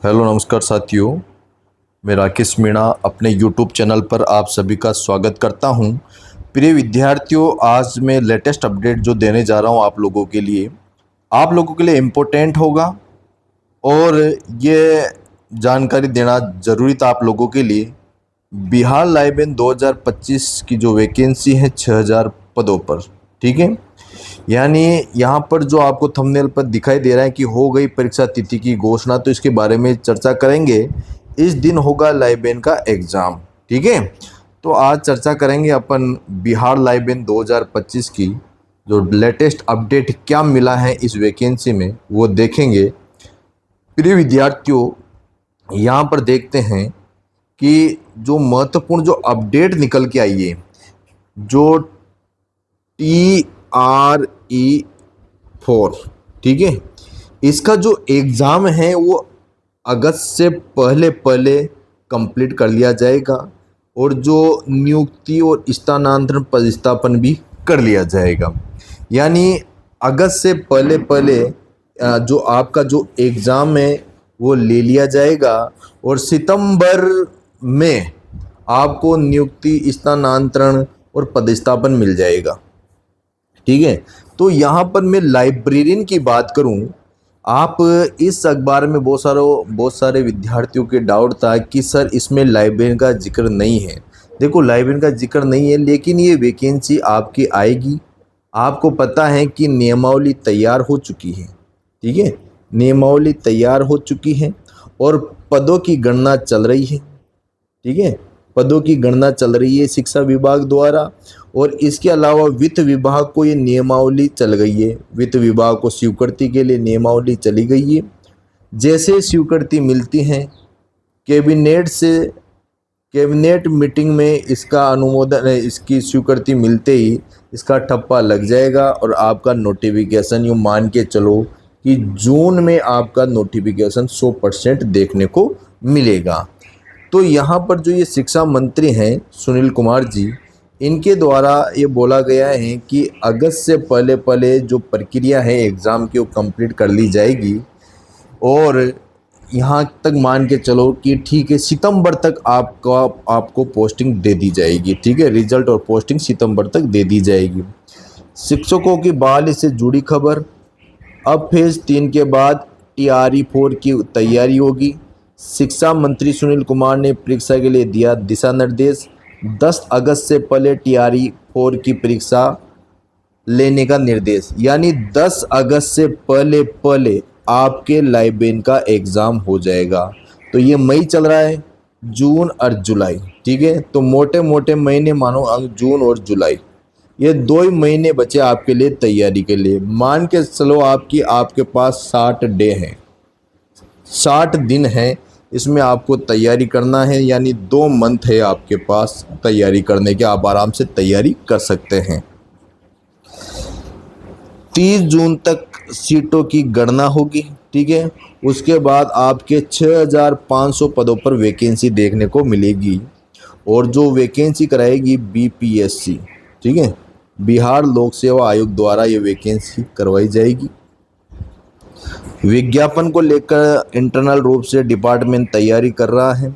Hello नमस्कार साथियों, मैं राकेश मीणा अपने यूट्यूब चैनल पर आप सभी का स्वागत करता हूं। प्रिय विद्यार्थियों, आज मैं लेटेस्ट अपडेट जो देने जा रहा हूं आप लोगों के लिए इम्पोर्टेंट होगा और ये जानकारी देना ज़रूरी था आप लोगों के लिए। बिहार लाइब्रेरी 2025 की जो वैकेंसी है 6000 पदों पर, ठीक है। यानी यहाँ पर जो आपको थंबनेल पर दिखाई दे रहा है कि हो गई परीक्षा तिथि की घोषणा, तो इसके बारे में चर्चा करेंगे। इस दिन होगा लाइब्रेरी का एग्ज़ाम, ठीक है। तो आज चर्चा करेंगे अपन बिहार लाइब्रेरी 2025 की जो लेटेस्ट अपडेट क्या मिला है इस वैकेंसी में, वो देखेंगे। प्रिय विद्यार्थियों, यहाँ पर देखते हैं कि जो महत्वपूर्ण जो अपडेट निकल के आई है, जो TRE4, ठीक है, इसका जो एग्ज़ाम है वो अगस्त से पहले पहले कंप्लीट कर लिया जाएगा और जो नियुक्ति और स्थानांतरण पदस्थापन भी कर लिया जाएगा। यानी अगस्त से पहले पहले जो आपका जो एग्ज़ाम है वो ले लिया जाएगा और सितंबर में आपको नियुक्ति, स्थानांतरण और पदस्थापन मिल जाएगा, ठीक है। तो यहाँ पर मैं लाइब्रेरियन की बात करूँ, आप इस अखबार में बहुत सारे विद्यार्थियों के डाउट था कि सर इसमें लाइब्रेरियन का जिक्र नहीं है। देखो, लाइब्रेरियन का जिक्र नहीं है, लेकिन ये वैकेंसी आपकी आएगी। आपको पता है कि नियमावली तैयार हो चुकी है, ठीक है, नियमावली तैयार हो चुकी है और पदों की गणना चल रही है, ठीक है। पदों की गणना चल रही है शिक्षा विभाग द्वारा और इसके अलावा वित्त विभाग को ये नियमावली चल गई है। वित्त विभाग को स्वीकृति के लिए नियमावली चली गई है। जैसे स्वीकृति मिलती है कैबिनेट मीटिंग में इसका अनुमोदन, इसकी स्वीकृति मिलते ही इसका ठप्पा लग जाएगा और आपका नोटिफिकेशन, यूँ मान के चलो कि जून में आपका नोटिफिकेशन 100% देखने को मिलेगा। तो यहाँ पर जो ये शिक्षा मंत्री हैं सुनील कुमार जी, इनके द्वारा ये बोला गया है कि अगस्त से पहले पहले जो प्रक्रिया है एग्ज़ाम की वो कंप्लीट कर ली जाएगी और यहाँ तक मान के चलो कि ठीक है, सितंबर तक आपको पोस्टिंग दे दी जाएगी, ठीक है। रिजल्ट और पोस्टिंग सितंबर तक दे दी जाएगी। शिक्षकों की बहाली से जुड़ी खबर, अब फेज़ 3 के बाद TRE4 की तैयारी होगी। शिक्षा मंत्री सुनील कुमार ने परीक्षा के लिए दिया दिशा निर्देश। 10 अगस्त से पहले TRE4 की परीक्षा लेने का निर्देश। यानी 10 अगस्त से पहले पहले आपके लाइब्रेरियन का एग्ज़ाम हो जाएगा। तो ये मई चल रहा है, जून और जुलाई, ठीक है। तो मोटे मोटे महीने मानो जून और जुलाई, ये 2 ही महीने बचे आपके लिए तैयारी के लिए। मान के चलो आपके पास 60 डे हैं, 60 दिन है, इसमें आपको तैयारी करना है। यानी 2 मंथ है आपके पास तैयारी करने के, आप आराम से तैयारी कर सकते हैं। 30 जून तक सीटों की गणना होगी, ठीक है। उसके बाद आपके 6500 पदों पर वैकेंसी देखने को मिलेगी और जो वैकेंसी कराएगी BPSC, ठीक है, बिहार लोक सेवा आयोग द्वारा ये वैकेंसी करवाई जाएगी। विज्ञापन को लेकर इंटरनल रूप से डिपार्टमेंट तैयारी कर रहा है।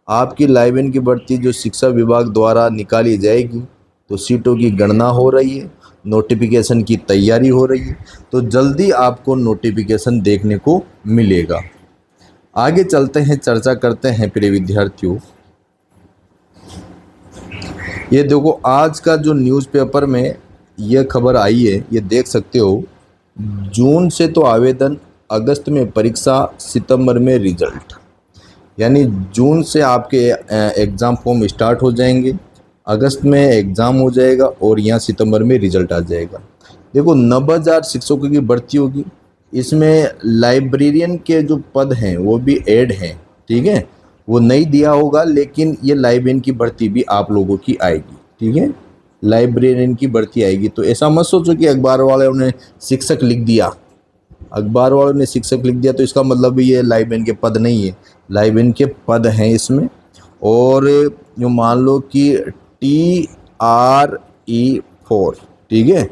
आपकी लाइब्रेरियन की भर्ती जो शिक्षा विभाग द्वारा निकाली जाएगी, तो सीटों की गणना हो रही है, नोटिफिकेशन की तैयारी हो रही है, तो जल्दी आपको नोटिफिकेशन देखने को मिलेगा। आगे चलते हैं, चर्चा करते हैं प्रिय विद्यार्थियों। ये देखो, आज का जो न्यूज़पेपर में ये खबर आई है, ये देख सकते हो। जून से तो आवेदन, अगस्त में परीक्षा, सितंबर में रिजल्ट। यानी जून से आपके एग्ज़ाम फॉर्म स्टार्ट हो जाएंगे, अगस्त में एग्ज़ाम हो जाएगा और यहाँ सितंबर में रिजल्ट आ जाएगा। देखो, 90,000 शिक्षकों की भर्ती होगी। इसमें लाइब्रेरियन के जो पद हैं वो भी ऐड हैं, ठीक है। वो नहीं दिया होगा, लेकिन ये लाइब्रेरियन की भर्ती भी आप लोगों की आएगी, ठीक है। लाइब्रेरियन की भर्ती आएगी। तो ऐसा मत सोचो कि अखबार वालों ने शिक्षक लिख दिया, तो इसका मतलब ये लाइब्रेरियन के पद नहीं है। लाइब्रेरियन के पद हैं इसमें। और जो मान लो कि TRE4, ठीक है,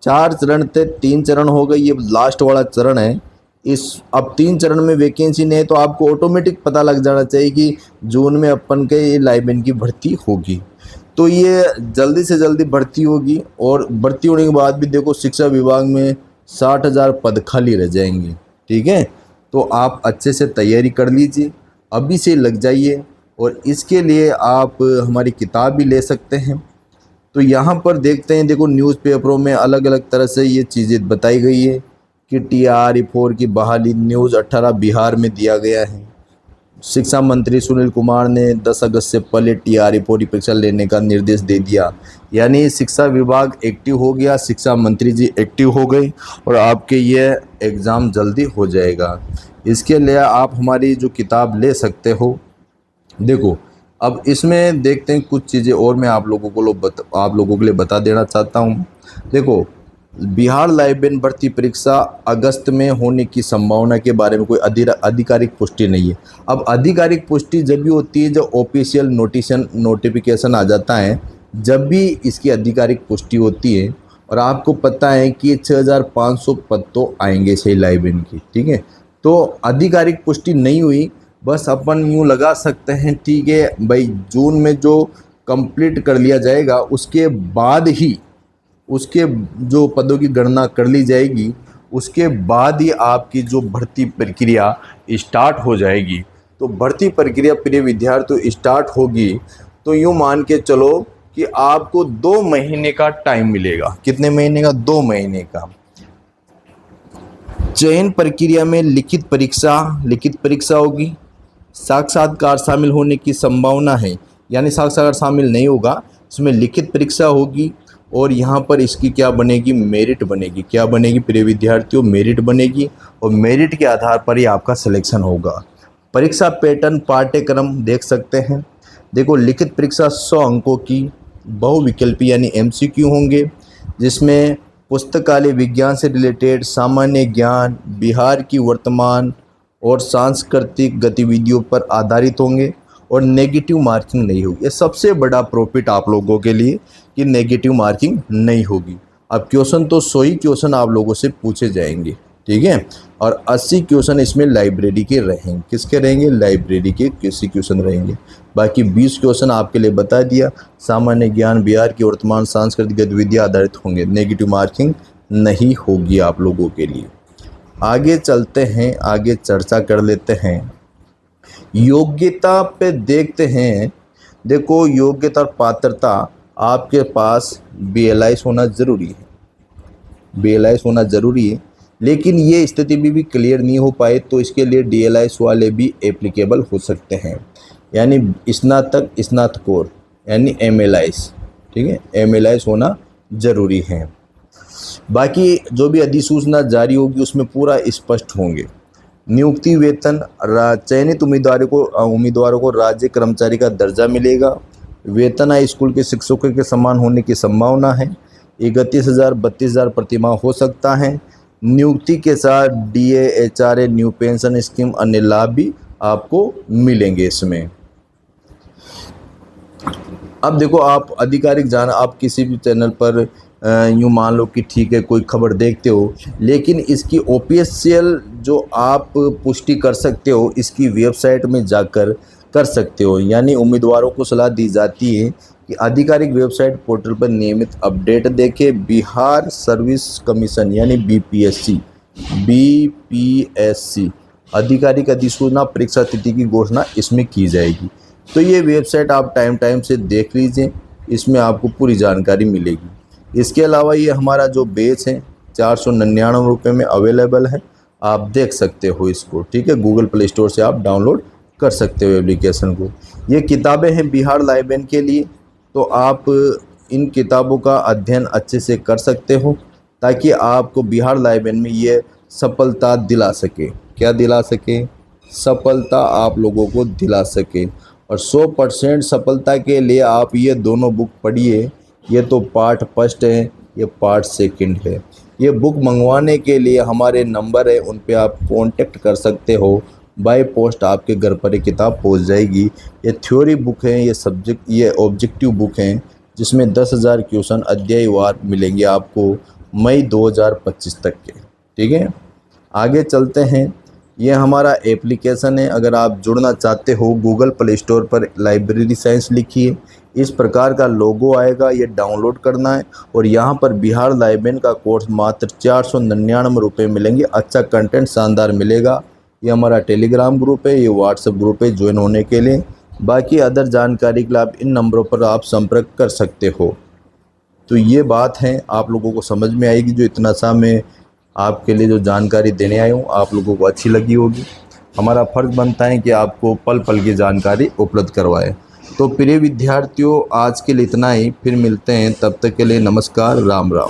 4 चरण थे, 3 चरण हो गए, ये लास्ट वाला चरण है। इस अब 3 चरण में वैकेंसी नहीं है, तो आपको ऑटोमेटिक पता लग जाना चाहिए कि जून में अपन के ये लाइबेन की भर्ती होगी। तो ये जल्दी से जल्दी भर्ती होगी, और भर्ती होने के बाद भी देखो शिक्षा विभाग में 60,000 पद खाली रह जाएंगे। ठीक है, तो आप अच्छे से तैयारी कर लीजिए, अभी से लग जाइए, और इसके लिए आप हमारी किताब भी ले सकते हैं। तो यहाँ पर देखते हैं, देखो न्यूज़पेपरों में अलग अलग तरह से ये चीज़ें बताई गई है कि TRE 4 की बहाली न्यूज़ 18 बिहार में दिया गया है। शिक्षा मंत्री सुनील कुमार ने 10 अगस्त से पहले TRE 4 की परीक्षा लेने का निर्देश दे दिया। यानी शिक्षा विभाग एक्टिव हो गया, शिक्षा मंत्री जी एक्टिव हो गए, और आपके ये एग्ज़ाम जल्दी हो जाएगा। इसके लिए आप हमारी जो किताब ले सकते हो। देखो अब इसमें देखते हैं कुछ चीज़ें और मैं आप लोगों के लिए बता देना चाहता हूँ। देखो, बिहार लाइब्रेरी भर्ती परीक्षा अगस्त में होने की संभावना के बारे में कोई आधिकारिक पुष्टि नहीं है। अब आधिकारिक पुष्टि जब भी होती है जब ऑफिशियल नोटिफिकेशन आ जाता है, जब भी इसकी आधिकारिक पुष्टि होती है। और आपको पता है कि 6,500 पद तो आएंगे सही लाइब्रेरी की। ठीक है, तो आधिकारिक पुष्टि नहीं हुई, बस अपन यूँ लगा सकते हैं ठीक है भाई, जून में जो कंप्लीट कर लिया जाएगा उसके बाद ही उसके जो पदों की गणना कर ली जाएगी, उसके बाद ही आपकी जो भर्ती प्रक्रिया स्टार्ट हो जाएगी। तो भर्ती प्रक्रिया प्रिय विद्यार्थियों स्टार्ट होगी तो यूँ मान के चलो कि आपको 2 महीने का टाइम मिलेगा। कितने महीने का? 2 महीने का। चयन प्रक्रिया में लिखित परीक्षा होगी, साक्षात्कार शामिल होने की संभावना है, यानी साक्षात्कार शामिल नहीं होगा, इसमें लिखित परीक्षा होगी। और यहाँ पर इसकी क्या बनेगी? मेरिट बनेगी। क्या बनेगी प्रिय विद्यार्थियों? मेरिट बनेगी, और मेरिट के आधार पर ही आपका सिलेक्शन होगा। परीक्षा पैटर्न पाठ्यक्रम देख सकते हैं। देखो, लिखित परीक्षा 100 अंकों की बहुविकल्पी यानी MCQ होंगे, जिसमें पुस्तकालय विज्ञान से रिलेटेड, सामान्य ज्ञान, बिहार की वर्तमान और सांस्कृतिक गतिविधियों पर आधारित होंगे, और नेगेटिव मार्किंग नहीं होगी। ये सबसे बड़ा प्रॉफिट आप लोगों के लिए कि नेगेटिव मार्किंग नहीं होगी। अब क्वेश्चन तो 100 ही क्वेश्चन आप लोगों से पूछे जाएंगे। ठीक है, और 80 क्वेश्चन इसमें लाइब्रेरी के रहेंगे। किसके रहेंगे? लाइब्रेरी के किसी क्वेश्चन रहेंगे। बाकी 20 क्वेश्चन आपके लिए बता दिया, सामान्य ज्ञान, बिहार की वर्तमान, सांस्कृतिक गतिविधियाँ आधारित होंगे। नेगेटिव मार्किंग नहीं होगी आप लोगों के लिए। आगे चलते हैं, आगे चर्चा कर लेते हैं। योग्यता पे देखते हैं। देखो, योग्यता और पात्रता, आपके पास BLIS होना ज़रूरी है। BLIS होना ज़रूरी है, लेकिन ये स्थिति भी क्लियर नहीं हो पाए तो इसके लिए DLIS वाले भी एप्लीकेबल हो सकते हैं, यानी स्नातक, स्नातकोर यानी MLIS। ठीक है, MLIS होना ज़रूरी है। बाकी जो भी अधिसूचना जारी होगी उसमें पूरा स्पष्ट होंगे। नियुक्ति वेतन, चयनित उम्मीदवारों को राज्य कर्मचारी का दर्जा मिलेगा। वेतन हाई स्कूल के शिक्षकों के समान होने की संभावना है। 31,000 32,000 प्रतिमाह हो सकता है। नियुक्ति के साथ DA HRA new pension scheme अन्य लाभ भी आपको मिलेंगे इसमें। अब देखो, आप आधिकारिक आप किसी भी चैनल पर यूँ मान लो कि ठीक है कोई खबर देखते हो, लेकिन इसकी ऑफिशियल जो आप पुष्टि कर सकते हो इसकी वेबसाइट में जाकर कर सकते हो। यानी उम्मीदवारों को सलाह दी जाती है कि आधिकारिक वेबसाइट पोर्टल पर नियमित अपडेट देखें। बिहार सर्विस कमीशन यानी BPSC आधिकारिक अधिसूचना परीक्षा तिथि की घोषणा इसमें की जाएगी। तो ये वेबसाइट आप टाइम से देख लीजिए, इसमें आपको पूरी जानकारी मिलेगी। इसके अलावा ये हमारा जो बेच है 499 रुपये में अवेलेबल है, आप देख सकते हो इसको। ठीक है, गूगल प्ले स्टोर से आप डाउनलोड कर सकते हो एप्लीकेशन को। ये किताबें हैं बिहार लाइब्रेरी के लिए, तो आप इन किताबों का अध्ययन अच्छे से कर सकते हो ताकि आपको बिहार लाइब्रेरी में ये सफलता दिला सके। क्या दिला सके? सफलता आप लोगों को दिला सके। और 100% सफलता के लिए आप ये दोनों बुक पढ़िए। ये तो पार्ट फर्स्ट है, ये पार्ट सेकंड है। ये बुक मंगवाने के लिए हमारे नंबर है, उन पे आप कांटेक्ट कर सकते हो। बाय पोस्ट आपके घर पर ये किताब पहुंच जाएगी। ये थ्योरी बुक है, ये ऑब्जेक्टिव बुक हैं, जिसमें 10,000 क्वेश्चन अध्यायवार मिलेंगे आपको मई 2025 तक के। ठीक है, आगे चलते हैं। ये हमारा एप्लीकेशन है। अगर आप जुड़ना चाहते हो, गूगल प्ले स्टोर पर लाइब्रेरी साइंस लिखिए, इस प्रकार का लोगो आएगा, ये डाउनलोड करना है और यहाँ पर बिहार लाइब्रेरी का कोर्स मात्र 499 रुपये मिलेंगे। अच्छा कंटेंट शानदार मिलेगा। ये हमारा टेलीग्राम ग्रुप है, ये व्हाट्सएप ग्रुप है ज्वाइन होने के लिए। बाकी अदर जानकारी के लिए आप इन नंबरों पर आप संपर्क कर सकते हो। तो ये बात है, आप लोगों को समझ में आएगी। जो इतना सा मैं आपके लिए जो जानकारी देने आया हूँ, आप लोगों को अच्छी लगी होगी। हमारा फ़र्ज़ बनता है कि आपको पल पल की जानकारी उपलब्ध करवाएं। तो प्रिय विद्यार्थियों, आज के लिए इतना ही। फिर मिलते हैं, तब तक के लिए नमस्कार, राम राम।